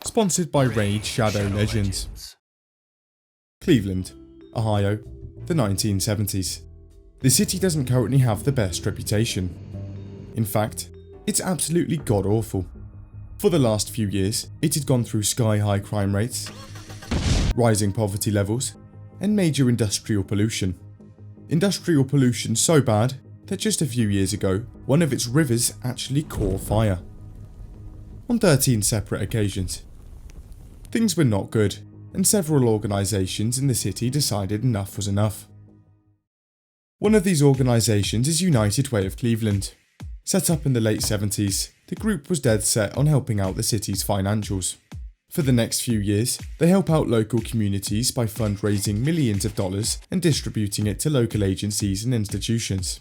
sponsored by Raid Shadow Legends. Cleveland, Ohio, the 1970s. The city doesn't currently have the best reputation. In fact, it's absolutely god-awful. For the last few years, it had gone through sky-high crime rates, rising poverty levels, and major industrial pollution. Industrial pollution so bad that just a few years ago, one of its rivers actually caught fire. On 13 separate occasions. Things were not good, and several organisations in the city decided enough was enough. One of these organisations is United Way of Cleveland. Set up in the late 70s, the group was dead set on helping out the city's financials. For the next few years, they help out local communities by fundraising millions of dollars and distributing it to local agencies and institutions.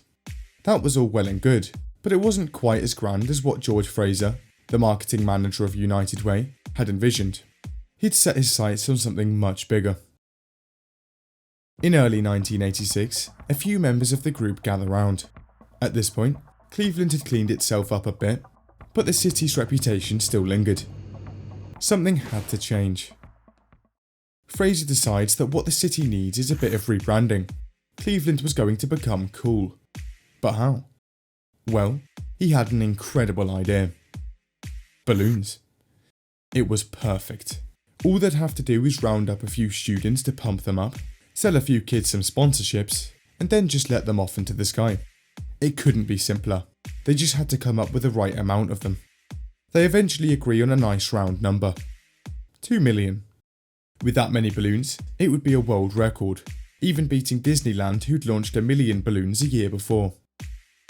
That was all well and good, but it wasn't quite as grand as what George Fraser, the marketing manager of United Way, had envisioned. He'd set his sights on something much bigger. In early 1986, a few members of the group gather round. At this point, Cleveland had cleaned itself up a bit, but the city's reputation still lingered. Something had to change. Fraser decides that what the city needs is a bit of rebranding. Cleveland was going to become cool. But how? Well, he had an incredible idea. Balloons. It was perfect. All they'd have to do is round up a few students to pump them up, sell a few kids some sponsorships, and then just let them off into the sky. It couldn't be simpler. They just had to come up with the right amount of them. They eventually agree on a nice round number. 2 million. With that many balloons, it would be a world record, even beating Disneyland, who'd launched 1 million balloons a year before.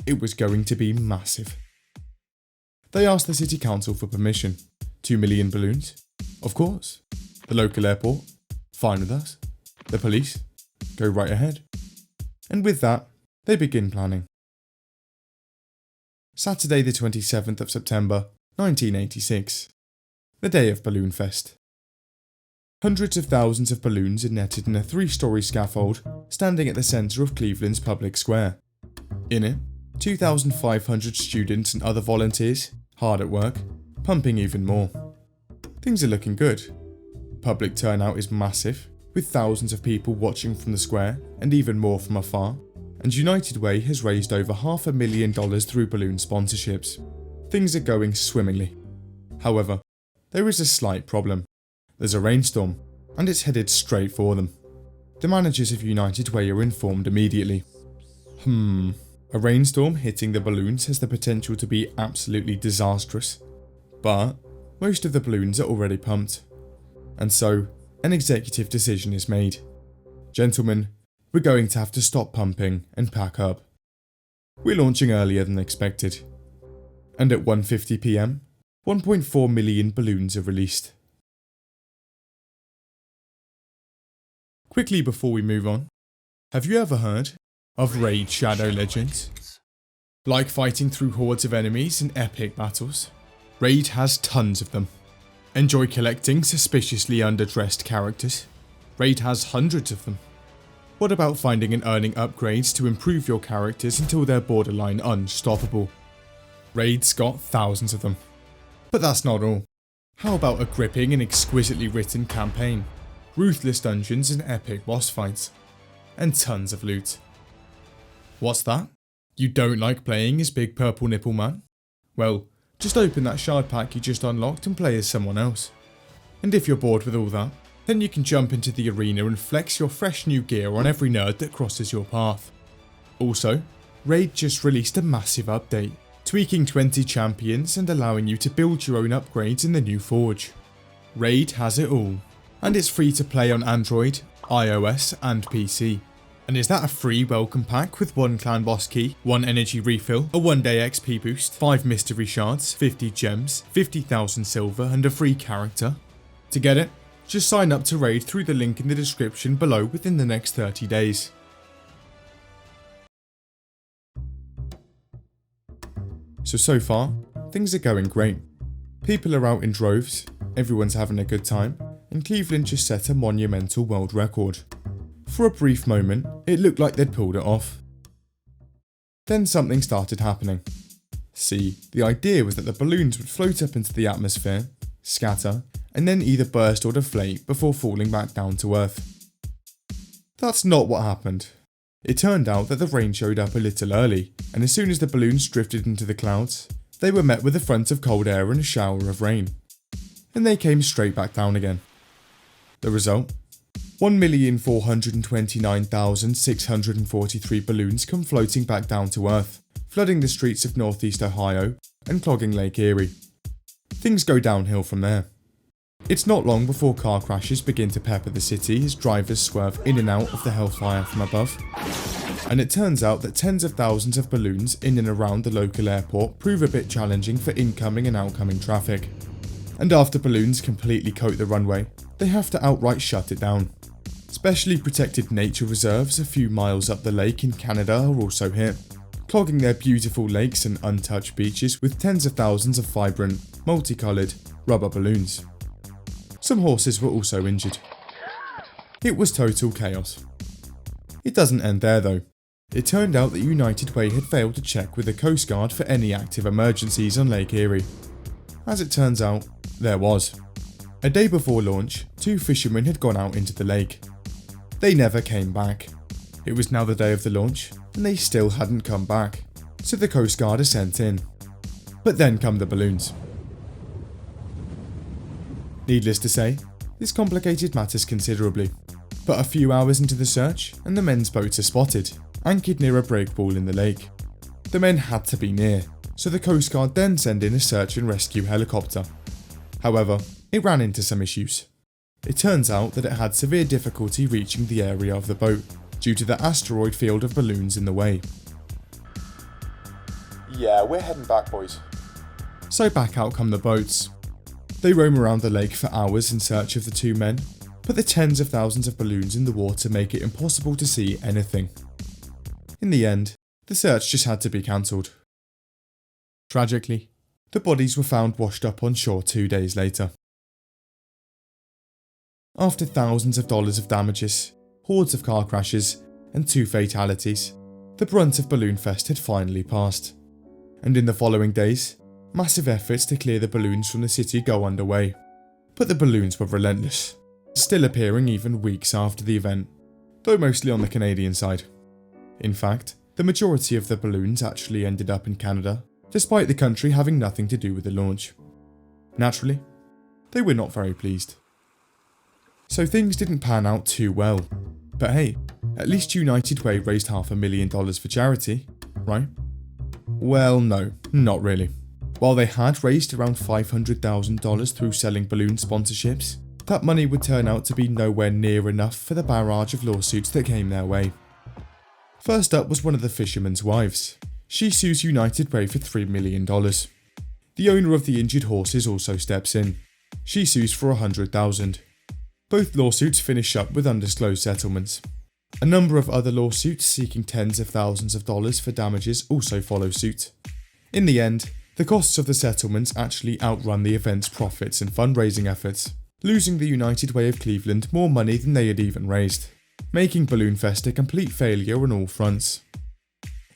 It was going to be massive. They asked the city council for permission. 2 million balloons? Of course. The local airport? Fine with us. The police? Go right ahead. And with that, they begin planning. Saturday the 27th of September, 1986. The day of Balloonfest. Hundreds of thousands of balloons are netted in a 3-story scaffold standing at the centre of Cleveland's public square. In it, 2,500 students and other volunteers, hard at work, pumping even more. Things are looking good. Public turnout is massive, with thousands of people watching from the square and even more from afar, and United Way has raised over $500,000 through balloon sponsorships. Things are going swimmingly. However, there is a slight problem. There's a rainstorm, and it's headed straight for them. The managers of United Way are informed immediately. A rainstorm hitting the balloons has the potential to be absolutely disastrous. But most of the balloons are already pumped. And so, an executive decision is made. Gentlemen, we're going to have to stop pumping and pack up. We're launching earlier than expected. And at 1:50 PM, 1.4 million balloons are released. Quickly before we move on, have you ever heard of Raid Shadow Legends? Like fighting through hordes of enemies in epic battles, Raid has tons of them. Enjoy collecting suspiciously underdressed characters? Raid has hundreds of them. What about finding and earning upgrades to improve your characters until they're borderline unstoppable? Raid's got thousands of them. But that's not all. How about a gripping and exquisitely written campaign, ruthless dungeons and epic boss fights, and tons of loot? What's that? You don't like playing as Big Purple Nipple Man? Well, just open that shard pack you just unlocked and play as someone else. And if you're bored with all that, then you can jump into the arena and flex your fresh new gear on every nerd that crosses your path. Also, Raid just released a massive update, tweaking 20 champions and allowing you to build your own upgrades in the new Forge. Raid has it all, and it's free to play on Android, iOS and PC. And is that a free welcome pack with 1 clan boss key, 1 energy refill, a 1-day XP boost, 5 mystery shards, 50 gems, 50,000 silver and a free character? To get it, just sign up to Raid through the link in the description below within the next 30 days. So far, things are going great. People are out in droves, everyone's having a good time, and Cleveland just set a monumental world record. For a brief moment, it looked like they'd pulled it off. Then something started happening. See, the idea was that the balloons would float up into the atmosphere, scatter, and then either burst or deflate before falling back down to earth. That's not what happened. It turned out that the rain showed up a little early, and as soon as the balloons drifted into the clouds, they were met with a front of cold air and a shower of rain. And they came straight back down again. The result? 1,429,643 balloons come floating back down to earth, flooding the streets of northeast Ohio and clogging Lake Erie. Things go downhill from there. It's not long before car crashes begin to pepper the city as drivers swerve in and out of the hellfire from above. And it turns out that tens of thousands of balloons in and around the local airport prove a bit challenging for incoming and outgoing traffic. And after balloons completely coat the runway, they have to outright shut it down. Specially protected nature reserves a few miles up the lake in Canada are also hit, clogging their beautiful lakes and untouched beaches with tens of thousands of vibrant, multicoloured rubber balloons. Some horses were also injured. It was total chaos. It doesn't end there though. It turned out that United Way had failed to check with the Coast Guard for any active emergencies on Lake Erie. As it turns out, there was. A day before launch, 2 fishermen had gone out into the lake. They never came back. It was now the day of the launch, and they still hadn't come back, so the Coast Guard are sent in. But then come the balloons. Needless to say, this complicated matters considerably. But a few hours into the search, and the men's boats are spotted, anchored near a breakball in the lake. The men had to be near, so the Coast Guard then send in a search and rescue helicopter. However, it ran into some issues. It turns out that it had severe difficulty reaching the area of the boat, due to the asteroid field of balloons in the way. Yeah, we're heading back, boys. So back out come the boats. They roam around the lake for hours in search of the 2 men, but the tens of thousands of balloons in the water make it impossible to see anything. In the end, the search just had to be cancelled. Tragically, the bodies were found washed up on shore 2 days later. After thousands of dollars of damages, hordes of car crashes, and 2 fatalities, the brunt of Balloonfest had finally passed. And in the following days, massive efforts to clear the balloons from the city go underway. But the balloons were relentless, still appearing even weeks after the event, though mostly on the Canadian side. In fact, the majority of the balloons actually ended up in Canada, despite the country having nothing to do with the launch. Naturally, they were not very pleased. So things didn't pan out too well. But hey, at least United Way raised $500,000 for charity, right? Well, no, not really. While they had raised around $500,000 through selling balloon sponsorships, that money would turn out to be nowhere near enough for the barrage of lawsuits that came their way. First up was one of the fishermen's wives. She sues United Way for $3 million. The owner of the injured horses also steps in. She sues for $100,000. Both lawsuits finish up with undisclosed settlements. A number of other lawsuits seeking tens of thousands of dollars for damages also follow suit. In the end, the costs of the settlements actually outrun the event's profits and fundraising efforts, losing the United Way of Cleveland more money than they had even raised, making Balloonfest a complete failure on all fronts.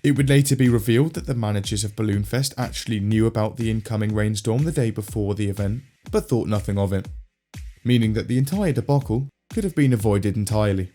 It would later be revealed that the managers of Balloonfest actually knew about the incoming rainstorm the day before the event, but thought nothing of it, meaning that the entire debacle could have been avoided entirely.